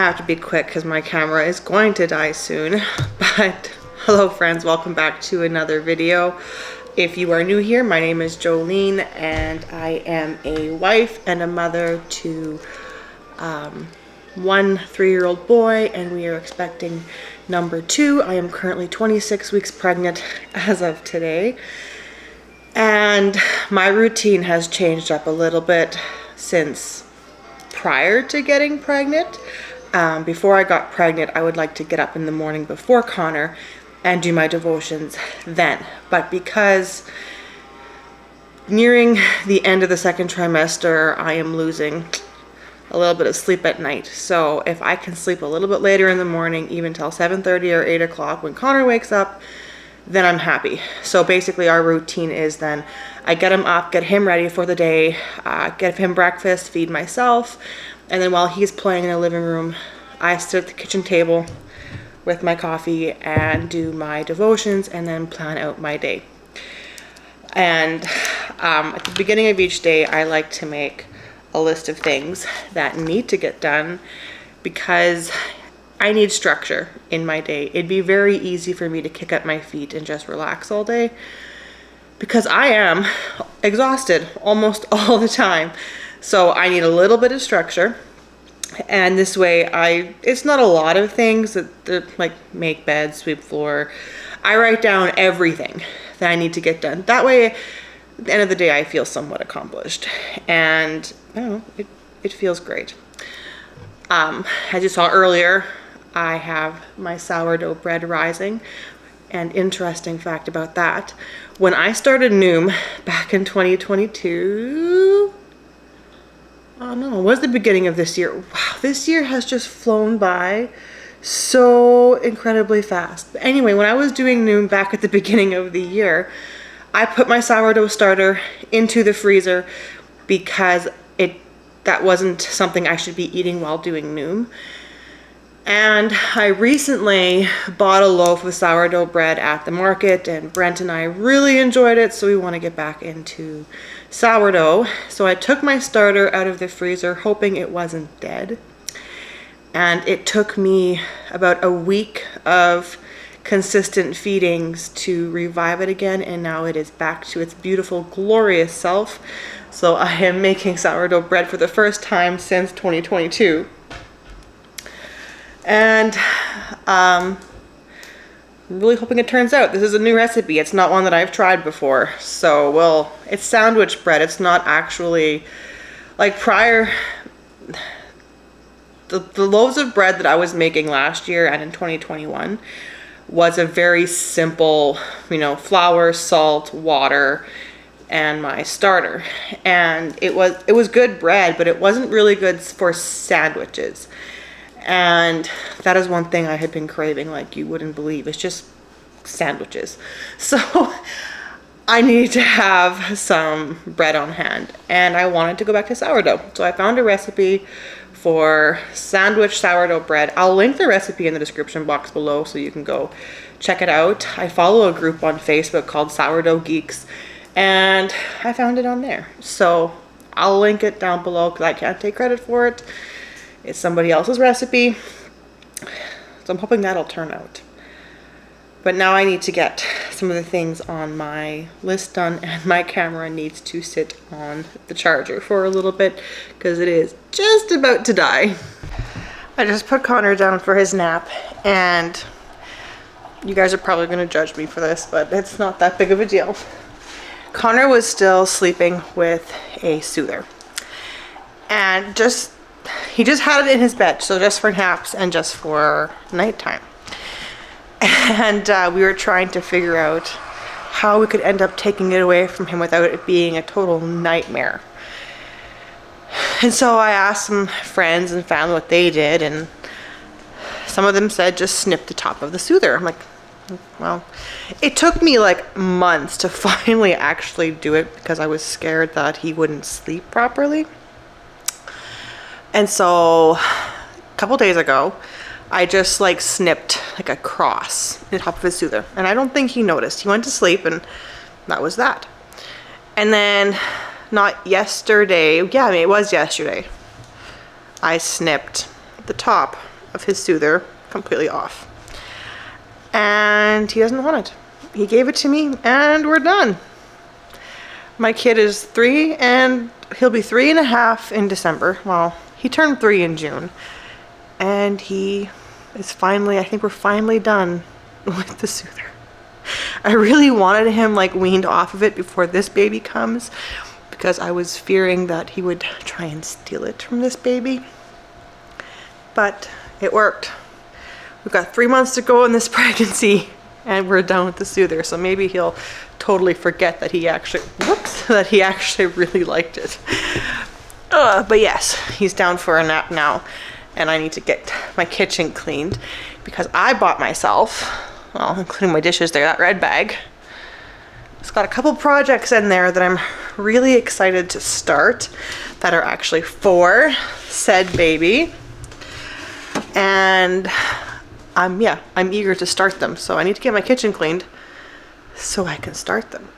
have to be quick because my camera is going to die soon. But hello friends, welcome back to another video. If you are new here, my name is Jolene and I am a wife and a mother to one 3-year-old boy, and we are expecting number 2. I am currently 26 weeks pregnant as of today. And my routine has changed up a little bit since prior to getting pregnant. Before I got pregnant, I would like to get up in the morning before Connor and do my devotions then. But because nearing the end of the second trimester, I am losing a little bit of sleep at night. So if I can sleep a little bit later in the morning, even till 7:30 or 8 o'clock when Connor wakes up, then I'm happy. So basically our routine is then I get him up, get him ready for the day, get him breakfast, feed myself, and then while he's playing in the living room, I sit at the kitchen table with my coffee and do my devotions and then plan out my day. And at the beginning of each day, I like to make a list of things that need to get done because I need structure in my day. It'd be very easy for me to kick up my feet and just relax all day because I am exhausted almost all the time. So I need a little bit of structure. And this way it's not a lot of things that like make bed, sweep floor. I write down everything that I need to get done. That way, at the end of the day, I feel somewhat accomplished. And I don't know, it feels great. As you saw earlier, I have my sourdough bread rising. And interesting fact about that, when I started Noom back in 2022, oh no, it was the beginning of this year. Wow, this year has just flown by so incredibly fast. But anyway, when I was doing Noom back at the beginning of the year, I put my sourdough starter into the freezer because that wasn't something I should be eating while doing Noom. And I recently bought a loaf of sourdough bread at the market, and Brent and I really enjoyed it, so we want to get back into sourdough. So I took my starter out of the freezer hoping it wasn't dead. And it took me about a week of consistent feedings to revive it again, and now it is back to its beautiful, glorious self. So I am making sourdough bread for the first time since 2022. And I'm really hoping it turns out. This is a new recipe. It's not one that I've tried before. So, well, it's sandwich bread. It's not actually like prior. The loaves of bread that I was making last year and in 2021 was a very simple, flour, salt, water, and my starter. And it was good bread, but it wasn't really good for sandwiches. And that is one thing I had been craving like you wouldn't believe. It's just sandwiches. So I needed to have some bread on hand, and I wanted to go back to sourdough. So I found a recipe for sandwich sourdough bread. I'll link the recipe in the description box below so you can go check it out. I follow a group on Facebook called Sourdough Geeks, and I found it on there. So I'll link it down below because I can't take credit for it. It's somebody else's recipe. So I'm hoping that'll turn out. But now I need to get some of the things on my list done, and my camera needs to sit on the charger for a little bit because it is just about to die. I just put Connor down for his nap, and you guys are probably going to judge me for this, but it's not that big of a deal. Connor was still sleeping with a soother, and he just had it in his bed, so just for naps and just for nighttime. And we were trying to figure out how we could end up taking it away from him without it being a total nightmare. And so I asked some friends and family what they did, and some of them said just snip the top of the soother. I'm like, well, it took me like months to finally actually do it because I was scared that he wouldn't sleep properly. And so a couple days ago, I just like snipped like a cross in the top of his soother, and I don't think he noticed. He went to sleep, and that was that. And then not yesterday, yeah, I mean, it was yesterday, I snipped the top, of his soother completely off. And he doesn't want it. He gave it to me and we're done. My kid is 3 and he'll be 3.5 in December. Well, he turned 3 in June. And he is finally, I think we're finally done with the soother. I really wanted him like weaned off of it before this baby comes, because I was fearing that he would try and steal it from this baby. But it worked. We've got 3 months to go in this pregnancy and we're done with the soother. So maybe he'll totally forget that he actually, that he actually really liked it. But yes, he's down for a nap now and I need to get my kitchen cleaned because I bought myself, well, including my dishes there, that red bag. It's got a couple projects in there that I'm really excited to start that are actually for said baby. And I'm eager to start them. So I need to get my kitchen cleaned so I can start them.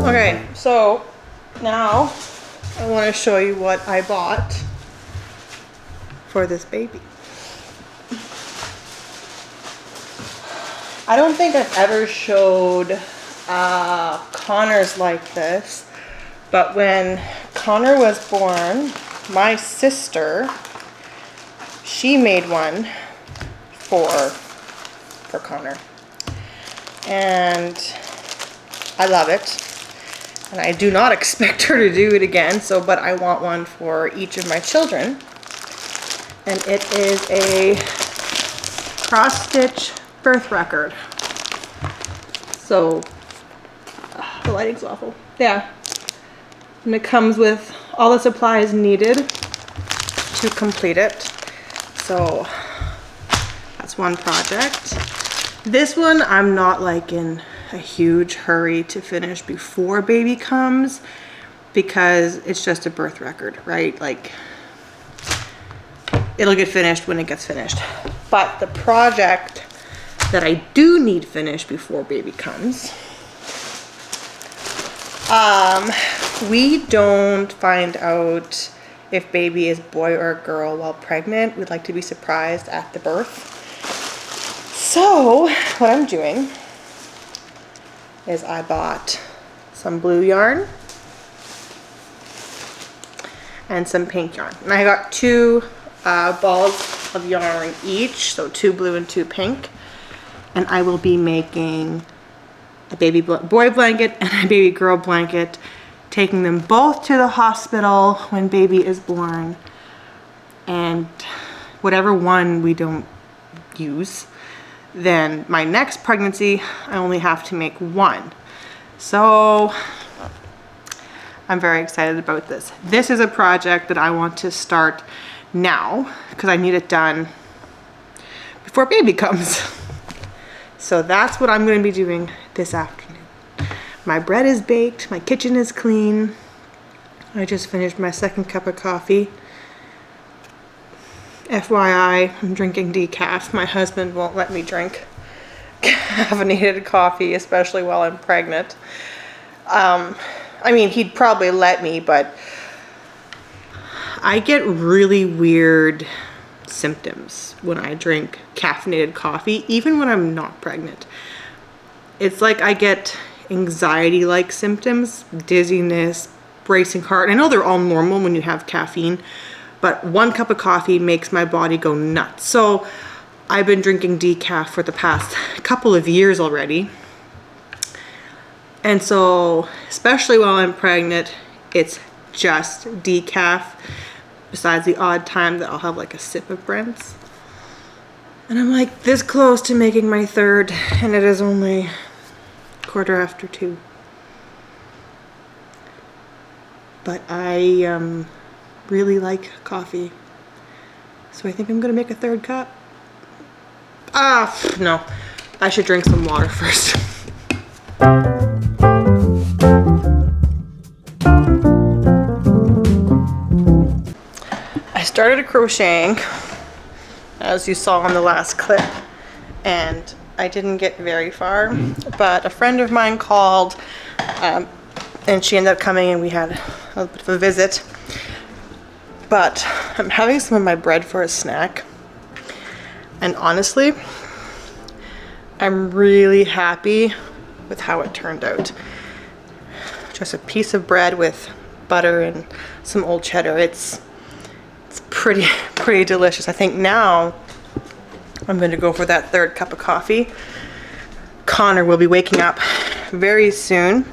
Okay, so now I want to show you what I bought for this baby. I don't think I've ever showed Connor's like this, but when Connor was born, my sister, she made one for Connor. And I love it. And I do not expect her to do it again, but I want one for each of my children. And it is a cross-stitch birth record. So, the lighting's awful. Yeah. And it comes with all the supplies needed to complete it. So, that's one project. This one, I'm not like in a huge hurry to finish before baby comes because it's just a birth record, right? Like, it'll get finished when it gets finished. But the project that I do need finished before baby comes, we don't find out if baby is boy or girl while pregnant. We'd like to be surprised at the birth. So what I'm doing is I bought some blue yarn and some pink yarn. And I got 2 balls of yarn each, so 2 blue and 2 pink. And I will be making a baby boy blanket and a baby girl blanket, taking them both to the hospital when baby is born. And whatever one we don't use, then my next pregnancy, I only have to make 1. So I'm very excited about this. This is a project that I want to start now because I need it done before baby comes. So that's what I'm going to be doing this afternoon. My bread is baked, my kitchen is clean. I just finished my 2nd cup of coffee. FYI, I'm drinking decaf. My husband won't let me drink caffeinated coffee, especially while I'm pregnant. I mean, he'd probably let me, but I get really weird symptoms when I drink caffeinated coffee, even when I'm not pregnant. It's like I get anxiety-like symptoms, dizziness, racing heart. I know they're all normal when you have caffeine, but 1 cup of coffee makes my body go nuts. So I've been drinking decaf for the past couple of years already. And so, especially while I'm pregnant, it's just decaf, besides the odd time that I'll have like a sip of Brent's. And I'm like this close to making my third, and it is only 2:15. But I really like coffee, so I think I'm gonna make a third cup. No, I should drink some water first. I started crocheting, as you saw on the last clip, and I didn't get very far, but a friend of mine called, and she ended up coming and we had a bit of a visit. But I'm having some of my bread for a snack, and honestly, I'm really happy with how it turned out. Just a piece of bread with butter and some old cheddar. It's pretty delicious. I think now I'm going to go for that third cup of coffee. Connor will be waking up very soon.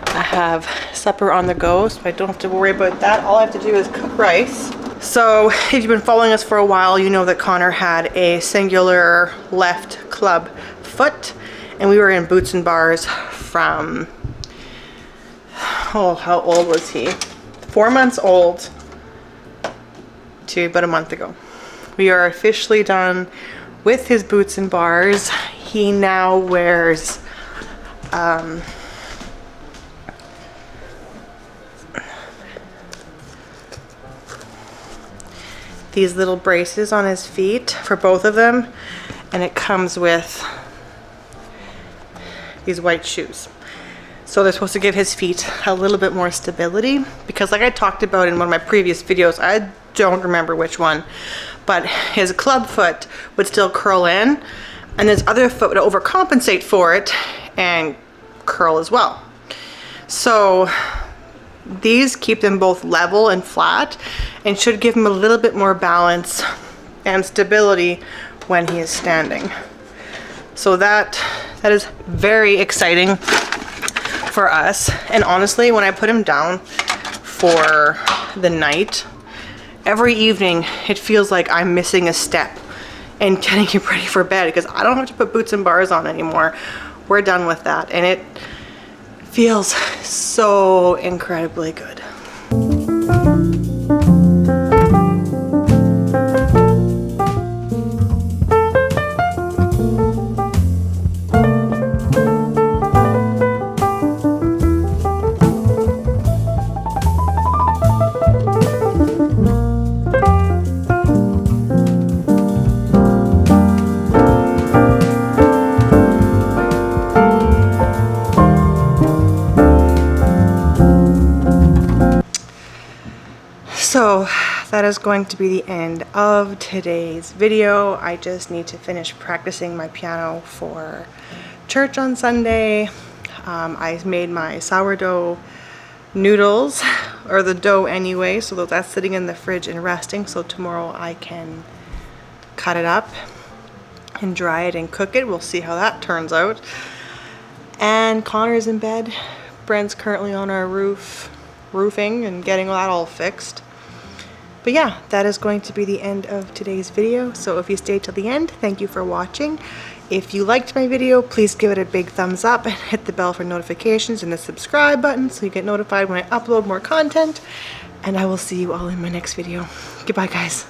I have supper on the go, so I don't have to worry about that. All I have to do is cook rice. So if you've been following us for a while, you know that Connor had a singular left club foot, and we were in boots and bars from, how old was he? 4 months old to about a month ago. We are officially done with his boots and bars. He now wears these little braces on his feet for both of them, and it comes with these white shoes. So they're supposed to give his feet a little bit more stability, because like I talked about in one of my previous videos, I don't remember which one, but his club foot would still curl in, and his other foot would overcompensate for it and curl as well. So these keep them both level and flat and should give him a little bit more balance and stability when he is standing. So that is very exciting for us. And honestly, when I put him down for the night, every evening it feels like I'm missing a step in getting him ready for bed, because I don't have to put boots and bars on anymore. We're done with that, and it feels so incredibly good. So that is going to be the end of today's video. I just need to finish practicing my piano for church on Sunday. I made my sourdough noodles, or the dough anyway, so that's sitting in the fridge and resting, so tomorrow I can cut it up and dry it and cook it. We'll see how that turns out. And Connor's in bed. Brent's currently on our roofing and getting that all fixed. But yeah, that is going to be the end of today's video. So if you stayed till the end, thank you for watching. If you liked my video, please give it a big thumbs up and hit the bell for notifications and the subscribe button so you get notified when I upload more content. And I will see you all in my next video. Goodbye, guys.